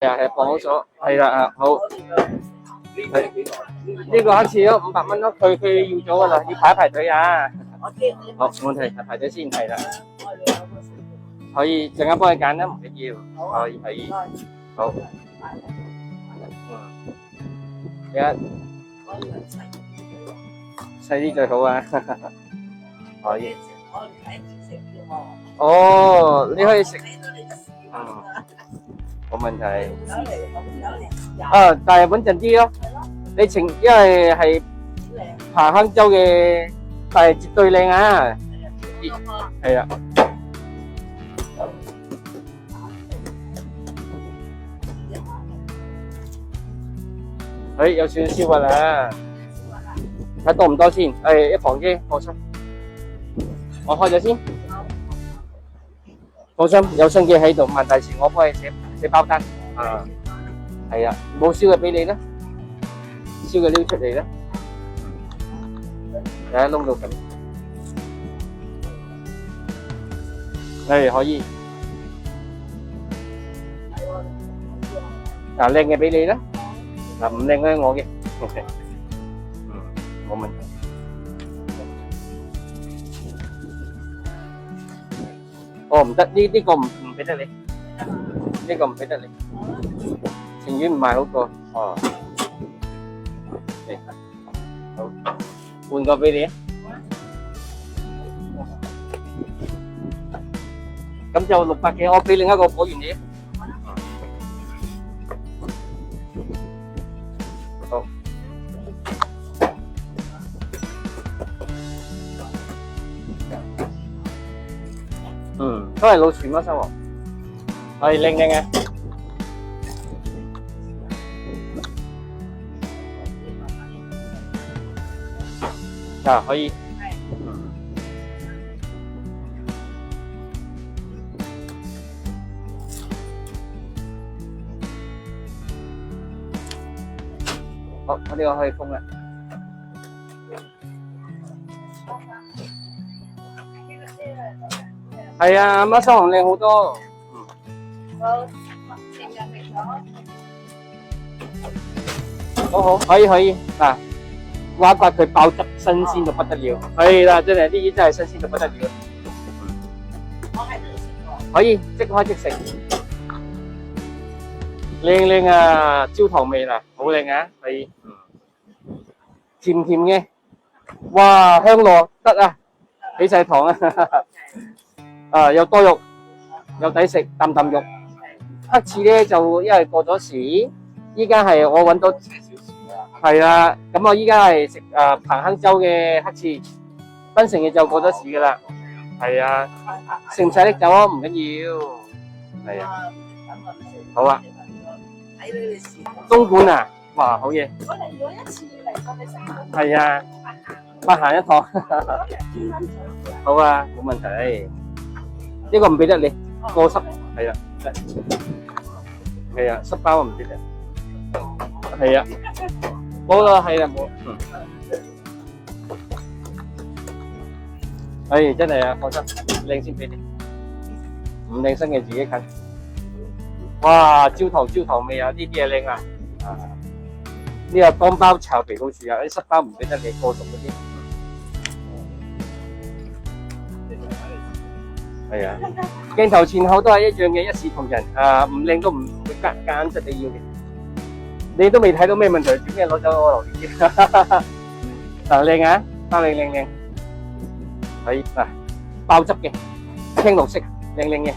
係放好咗，係啦啊，好。係呢個黑刺咯，500蚊咯，佢要咗噶啦，要排隊啊。好，冇問題，排隊先係啦。可以陣間幫你揀啦，唔緊要。可以。好。而家細啲最好啊。可以。哦，你可以食。冇問題。但係穩陣啲咯。因為係彭亨州嘅，但係絕對靚啊！係啊。有少少燒啦，睇多唔多先？一房啫，放心。我開咗先，放心，有新嘅喺度，萬大事我幫你寫包單。係啊，冇燒嘅俾你啦，燒嘅撩出嚟啦，睇下窿到咁，可以。靚嘅俾你啦。唔靚咧，我嘅，冇問題。唔得，呢個唔俾得你，呢個唔俾得你，情願唔買好過。好，換個俾你啊。咁就600嘅，我俾另一個果園你。好，都係老樹乜生喎，係靚嘅，可以，好，我呢個可以封啦。係啊，乜生紅靚好多。好，可以嗱，挖掘佢爆汁，新鮮到不得了。係啦，真係啲魚真係新鮮到不得了。可以即開即食，靚啊，焦糖味啦，好靚啊，係，甜甜嘅，哇，香糯得啊，起晒糖啊！又多肉，又抵食，啖肉。黑刺咧就因為過咗時，依家係我揾到，係啦。咁我依家係食彭亨州嘅黑刺，檳城嘅就過咗時噶啦。係啊，食唔使拎走啊，唔緊要。係啊，好啊。東莞啊，哇，好嘢。我嚟咗1次嚟過你食。係啊，百行一趟。好啊，冇問題。呢個唔俾得你，過濕係啦，係啊，濕包唔俾得，係啊，冇啦，係啦，冇，真係啊，放心，靚先俾你，唔靚新嘅自己近。哇，焦糖味啊，呢啲嘢靚啊，呢個乾包炒皮老鼠啊，啲濕包唔俾得你，過熟嗰啲。係啊，鏡頭前後都係一樣嘅，一視同仁。唔靚都唔會夾硬出你要嘅。你都未睇到咩問題，做咩攞走我榴蓮嘅？靚啊，包靚，係爆汁嘅，青綠色，靚嘅。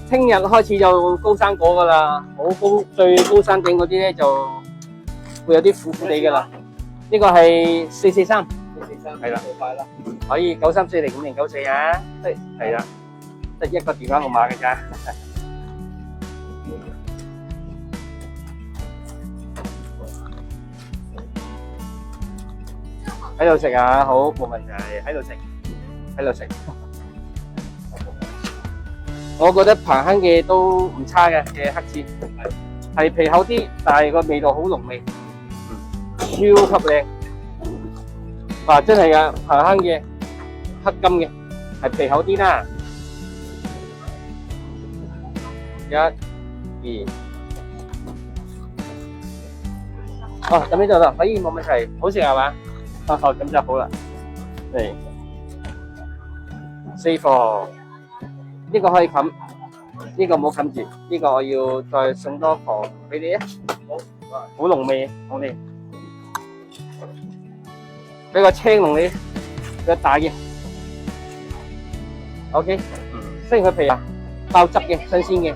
聽日開始就高山果噶啦，好高，最高山頂嗰啲咧就會有啲苦苦地噶啦。呢個係443。係啦，可以93405094啊，係啦，得一個電話號碼嘅咋。喺度食啊，好，冇問題，喺度食。我覺得彭亨嘅都唔差嘅黑刺，係皮厚啲，但係個味道好濃味，超級靚。哇！真係噶，彭亨嘅黑金嘅係皮厚啲啦。2，哦，咁呢度啦，可以冇問題，好食係嘛？咁就好啦。嚟4個，呢個可以冚，呢個冇冚住，呢個我要再送多個俾你啊！好濃味，好味。俾個青龍你，俾個大嘅。OK，雖然佢皮啊，爆汁嘅，新鮮嘅。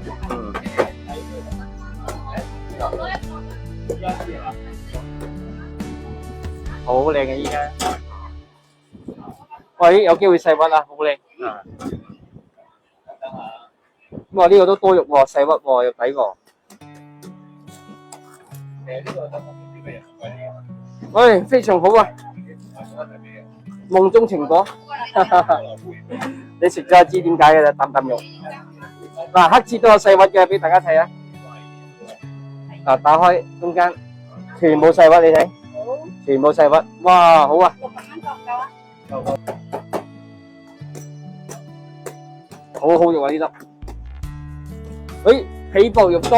好靚嘅依家。喂，有機會細屈啦，好靚。哇，呢個都多肉喎，細屈喎，又抵喎。喂，非常好啊！夢中情果，你食咗就知點解嘅啦，啖啖肉。嗱，黑切都有細屈嘅，俾大家睇啊！嗱，打開中間，全部細屈，你睇，全部細屈，哇，好啊！好好肉啊呢粒，誒，皮薄肉多，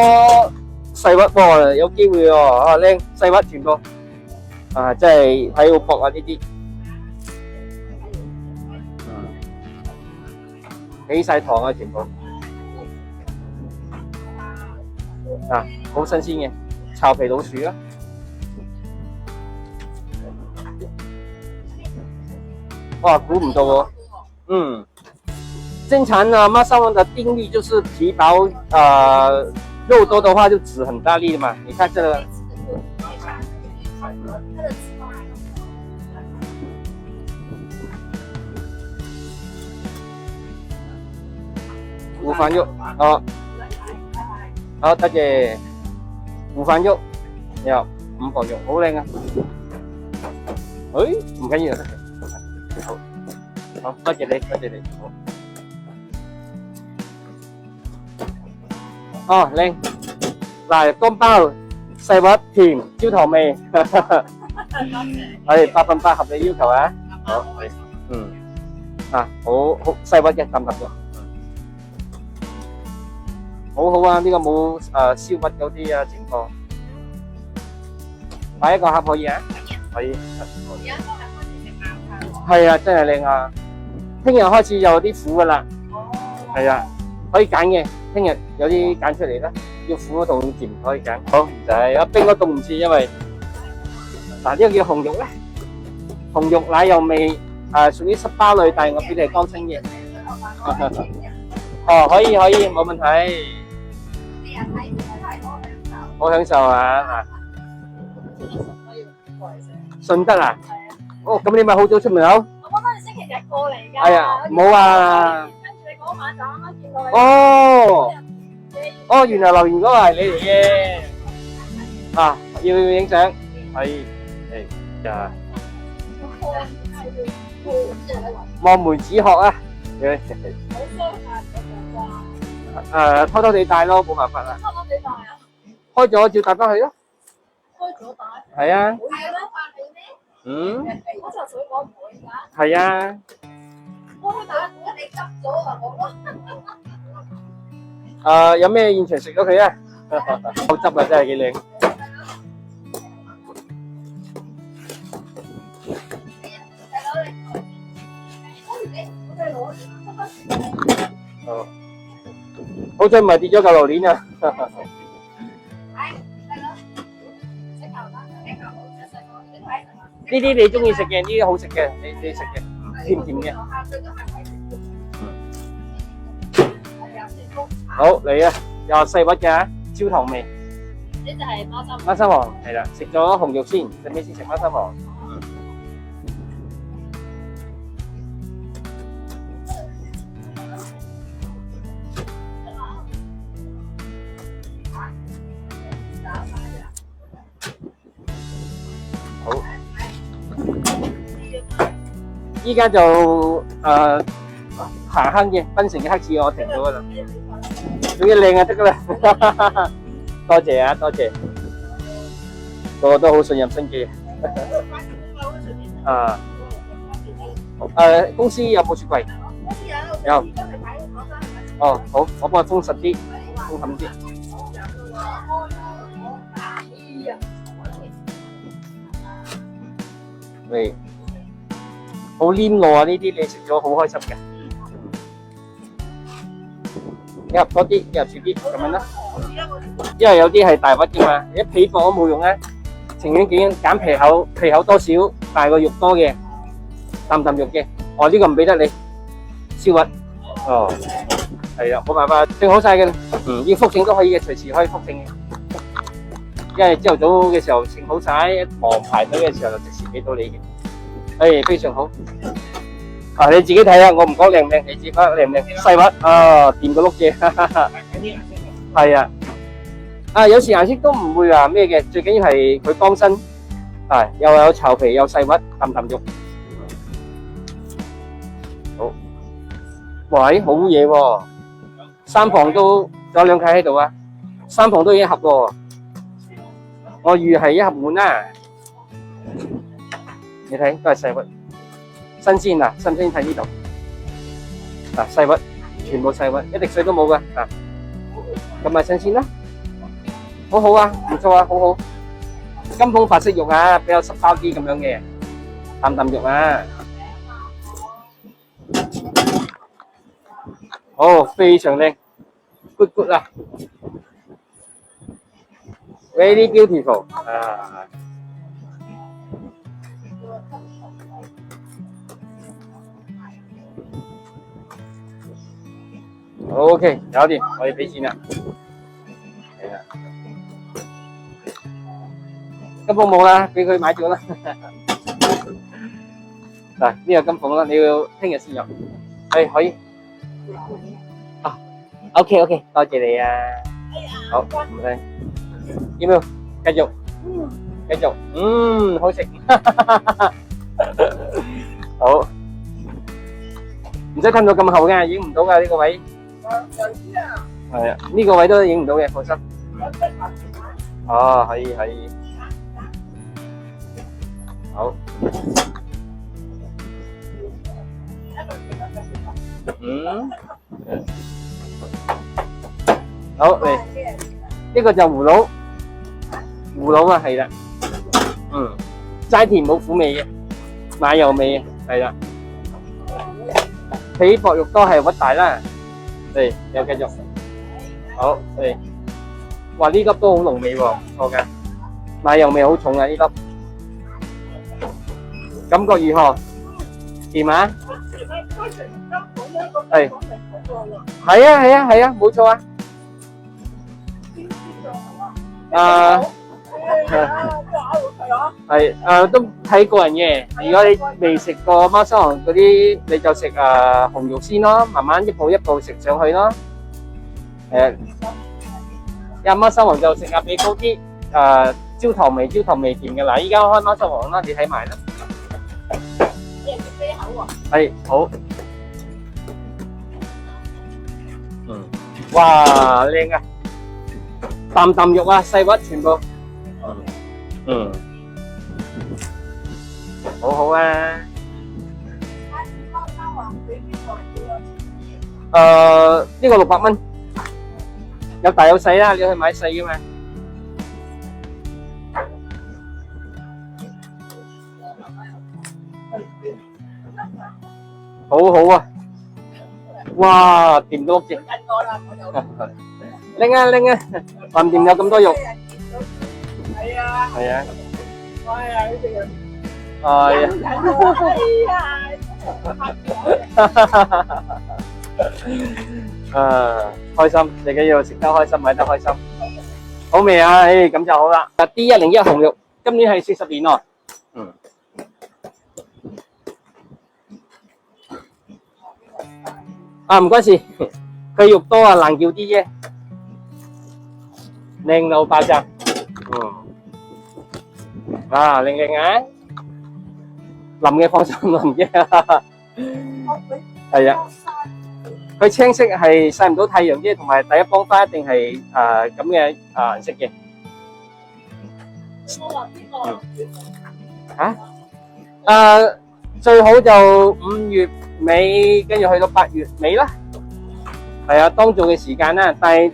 細屈喎，有機會喎，啊靚，細屈全部，啊真係睇好薄啊呢啲，起晒糖啊全部，啊好新鮮嘅，炒皮老鼠啊，哇估唔到喎，正常呢，马萨王的定律就是皮薄，肉多的话就籽很大粒的嘛。你看这个，五番肉，哦，好，多謝五番肉，有5磅肉，好靚啊！誒，唔緊要，好，好，多謝你，多謝你，好。哦，靚！嗱，乾包細核甜焦糖味，係100%合理要求啊！好，啊，好好細核嘅啖啖肉，好好啊！呢個冇燒核嗰啲啊情況，擺一個盒可以啊？可以。係啊，真係靚啊！聽日開始有啲苦噶啦，係啊，可以揀嘅。聽日有啲揀出嚟啦，要苦同甜可以揀。好，就係阿冰嗰凍唔切，因為嗱呢個叫紅肉咧，紅肉奶油味，屬於濕巴類，但係我俾你係乾身嘅。哦，可以可以，冇問題。好享受啊！順德啊？哦，咁你咪好早出門口？我覺得你星期日過嚟㗎。係啊，冇啊。嗰晚就啱啱見到你。哦，原來留言嗰個係你嚟嘅。啊，要影相，係，呀，望梅止渴啊！偷偷地帶咯，冇辦法啦。偷偷地帶啊？開咗照帶翻去咯。開咗帶？係啊。會嘅咩？我就想講唔會㗎。係啊。開帶你執咗啊！我有咩現場食咗佢啊？好汁啊，真係幾靚。哦，好彩唔係跌咗嚿榴蓮啊！呢啲你中意食嘅，呢啲好食嘅，你食嘅，甜甜嘅。好嚟啊！又細核嘅焦糖味。呢就係貓山王。貓山王係啦，食咗紅肉先，最尾先食貓山王。好，依家就行坑嘅檳城嘅黑刺我停咗噶啦。總之靚就得噶啦，多謝啊，多謝，個個都好信任新記啊。公司有冇雪櫃？有。哦，好，我幫佢封實啲。好冚啲。喂，好黏路啊！呢啲你食咗好開心嘅。一盒多啲，一盒少啲咁樣啦。因為有啲係大屈嘅嘛，一皮薄都冇用啊。情願揀皮厚多少，大個肉多嘅，啖肉嘅。哦，呢個唔俾得你，燒屈。哦，係啊，冇辦法，整好晒嘅。要復整都可以嘅，隨時可以復整嘅。因為朝頭早嘅時候整好晒，忙排隊嘅時候就即時俾到你嘅。誒，非常好。啊，你自己睇下，我唔講靚唔靚，你自己覺得靚唔靚？細屈啊，掂個碌蔗。係啊。啊，有時顏色都唔會話咩嘅，最緊要係佢剛身，係又有巢皮又細屈，啖肉。好，喂，好嘢喎！三旁都有兩契喺度啊，三旁都已經一盒喎。我預係一盒滿啦。你睇都係細屈，新鮮啊！新鮮睇呢度，嗱細屈，全部細屈，一滴水都冇噶，啊，咁咪新鮮啦。好好啊，唔錯啊，好好。金鳳法式肉啊，比較濕包啲咁樣嘅，啖肉啊。好，非常靚 ，good 啊 ，very beautiful 啊。OK，搞掂，我哋俾錢啦。係啊。金鳳冇啦，俾佢買咗啦。嗱，呢個金鳳啦，你要聽日先入。係可以。啊 ，OK， 多謝你啊。好，唔該。要唔要？繼續。繼續。好食。好。唔使吞到咁後嘅，影唔到噶呢個位。係啊，呢個位都影唔到嘅，放心。哦，可以。好，好嚟，呢個就葫蘆啊，係啦，齋甜冇苦味嘅，奶油味嘅，係啦，皮薄肉多係屈大啦，嚟又繼續，好嚟，哇呢粒都好濃味喎，唔錯嘅，奶油味好重啊呢粒。感覺如何？掂啊？係啊，冇錯啊。都睇個人嘅。如果你未食過貓山王嗰啲，你就食紅肉先咯，慢慢一步一步食上去咯。貓山王就食比高啲，焦糖味甜嘅。嗱，依家開貓山王啦，你睇埋啦。係好，哇靚啊，啖肉啊，細屈全部，好好啊。呢個600蚊，有大有細啦，你去買細嘅嘛。好好啊！哇，掂到屋企，拎啊，橫掂有咁多肉，係啊，開心，最緊要食得開心，買得開心，好味啊！咁就好啦。D101紅肉，今年係40年咯。唔關事，佢肉多啊，難叫啲啫，靚到爆炸，靚啊，淋嘅放心淋嘅，係啊，佢青色係曬唔到太陽啫，同埋第一幫花一定係咁嘅顏色嘅。最好就5月尾，跟住去到8月尾啦。係啊，當造嘅時間啦，但係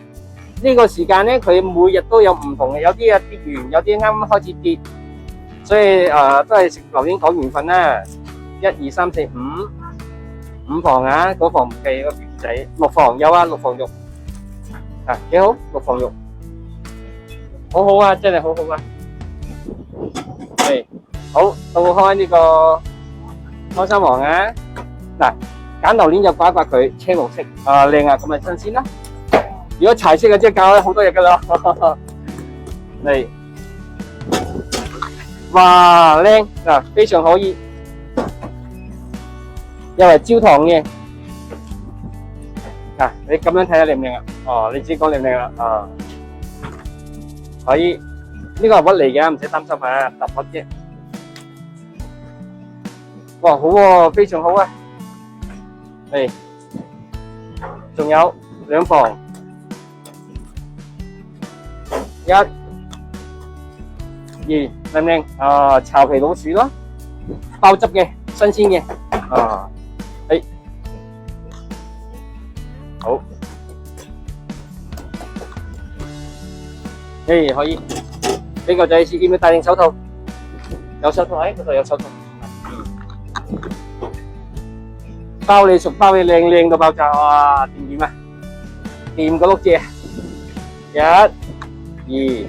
呢個時間咧，佢每日都有唔同嘅，有啲啊跌完，有啲啱啱開始跌，所以都係食榴蓮講緣分啦。1、2、3、4、5房啊，嗰房唔計個魚仔，6房有啊，6房肉啊，幾好，6房肉，好好啊，真係好好啊。係好到開呢個開心王啊！嗱，揀榴蓮就刮一刮佢青綠色啊，靚啊，咁咪新鮮啦。如果柴色嘅即係搞咗好多日噶啦。嚟，哇靚嗱，非常可以，又係焦糖嘅。嗱，你咁樣睇下靚唔靚啊？哦，你自己講靚唔靚啦？啊，可以，呢個係屈嚟嘅，唔使擔心啊，搭屈啫。哇，好喎，非常好啊！嚟，仲有2房。1、2，靚唔靚？啊，巢皮老鼠咯，包汁嘅，新鮮嘅。啊，誒，好，誒可以。呢個就係要唔要戴定手套？有手套喺嗰度，有手套。包你熟，包你靚，靚到爆炸啊！掂唔掂啊？掂個碌蔗。1、2，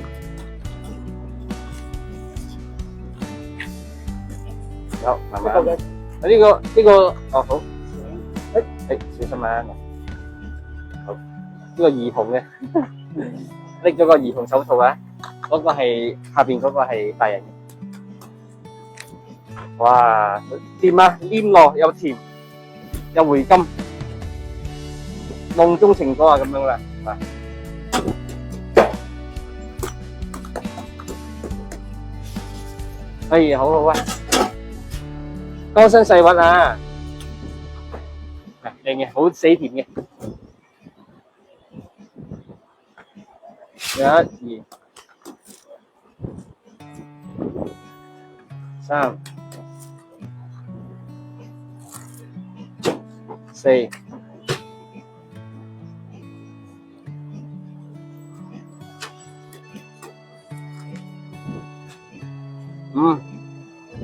好，慢慢。呢個哦好，小心啊！好，呢個兒童嘅，拎咗個兒童手套啊！嗰個係下邊嗰個係大人嘅。哇，掂啊！黏落又甜，又回甘，夢中情歌啊咁樣啦，啊！哎，好好啊，江山細滑啊，靚嘅，好死甜嘅。1、2、3、4。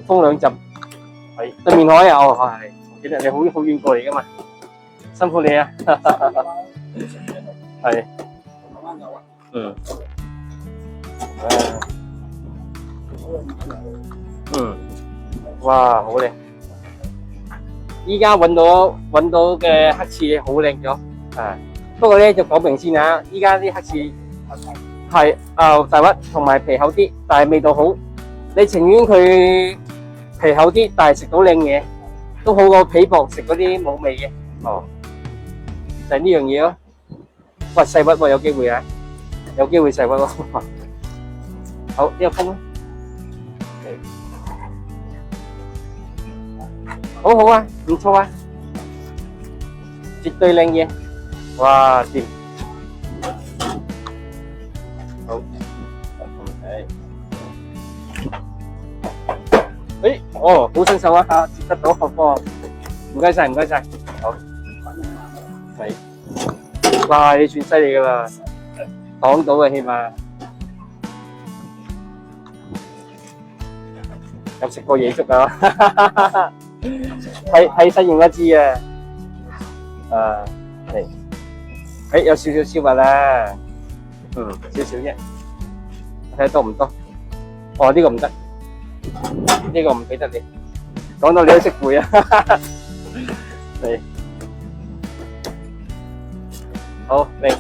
封2浸，係對面海啊！哦，係，記得你好遠過嚟噶嘛，辛苦你啊！係，哇，好靚！依家揾到嘅黑刺好靚咗，啊！不過咧就講明先啊，依家啲黑刺係大屈同埋皮厚啲，但係味道好。你情願佢皮厚啲，但係食到靚嘢，都好過皮薄食嗰啲冇味嘅。哦，就係呢樣嘢咯。喂，細屈喎，有機會啊，有機會細屈咯。好，呢個封啦。好好啊，唔錯啊，絕對靚嘢。哇，掂。好。誒，哦，好新手啊，接得到，唔該晒，唔該晒，好，係，哇，你算犀利噶啦，擋到啊，起碼，有食過野粥啊，係實驗一支啊，係，誒，有少少燒滑啦，少少啫，睇下多唔多，哦，呢個唔得。呢個唔俾得你，講到你都識背啊！嚟，好嚟，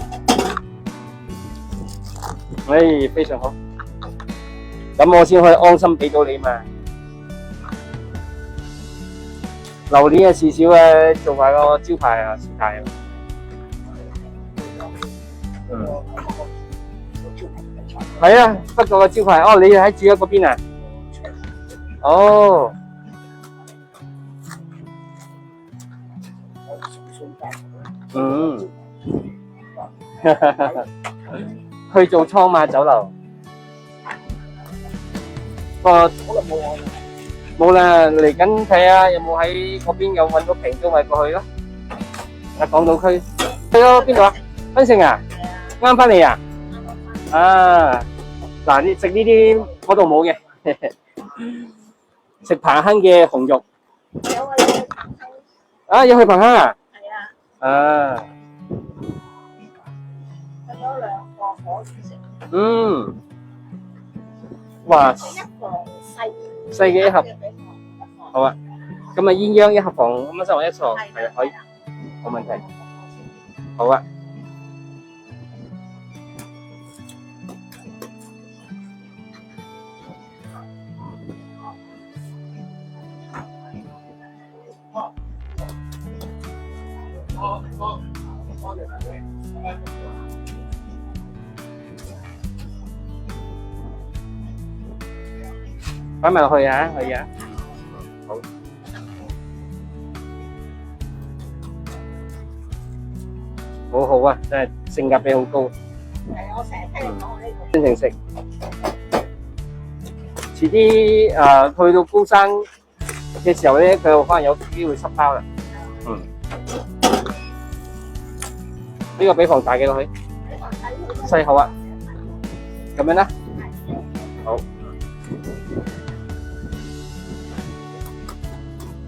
哎，非常好，咁我先可以安心俾到你嘛。榴蓮啊，事少啊，做埋個招牌啊，時態啊。係啊，不過個招牌，哦，你喺住喺嗰邊啊？哦，去做倉嘛酒樓，不過冇啦，嚟緊睇下有冇喺嗰邊有揾到平租咪過去咯。喺港島區，去咗邊度啊？檳城啊？啱翻嚟啊！啊，嗱，你食呢啲嗰度冇嘅，食彭亨嘅紅肉。有啊，有去彭亨。啊，要去彭亨啊？係啊。啊，去咗兩個可以食。嗯，哇，一房細細嘅一盒，嘅俾我。好啊。咁啊，鴛鴦一盒房咁樣生活一床，係係可以，啊。冇問題。好啊。擺埋落去啊，可以啊。好。好好啊，真係性價比好高。係我成日聽你講我呢個。真正食。遲啲去到高山嘅時候咧，佢可能有機會濕包啦。嗯。呢個比房大嘅落去，細好啊。咁樣啦。好。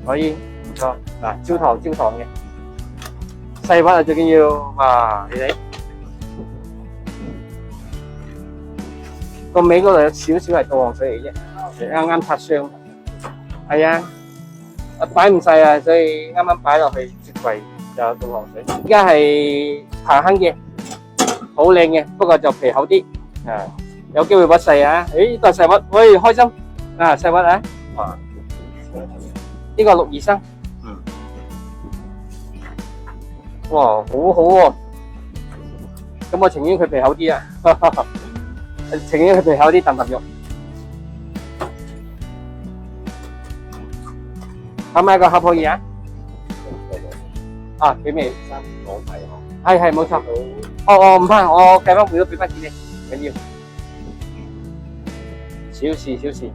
可以，唔錯。嗱，焦糖嘅，細粒啊最緊要。哇，你睇個尾嗰度有少少係稻黃水嚟啫，啱啱擦傷。係啊，擺唔晒啊，所以啱啱擺落去雪櫃就有稻黃水。依家係彭亨嘅，好靚嘅，不過就皮厚啲啊。有機會屈細啊！誒，呢個細屈，喂，開心啊！細屈啊！哇，呢個6.2升，哇，好好喎！咁我情願佢皮厚啲啊，情願佢皮厚啲啖肉。係咪個合可以啊？啊，幾味？係冇錯。哦，唔怕，我計翻回都俾翻錢你，緊要。小事。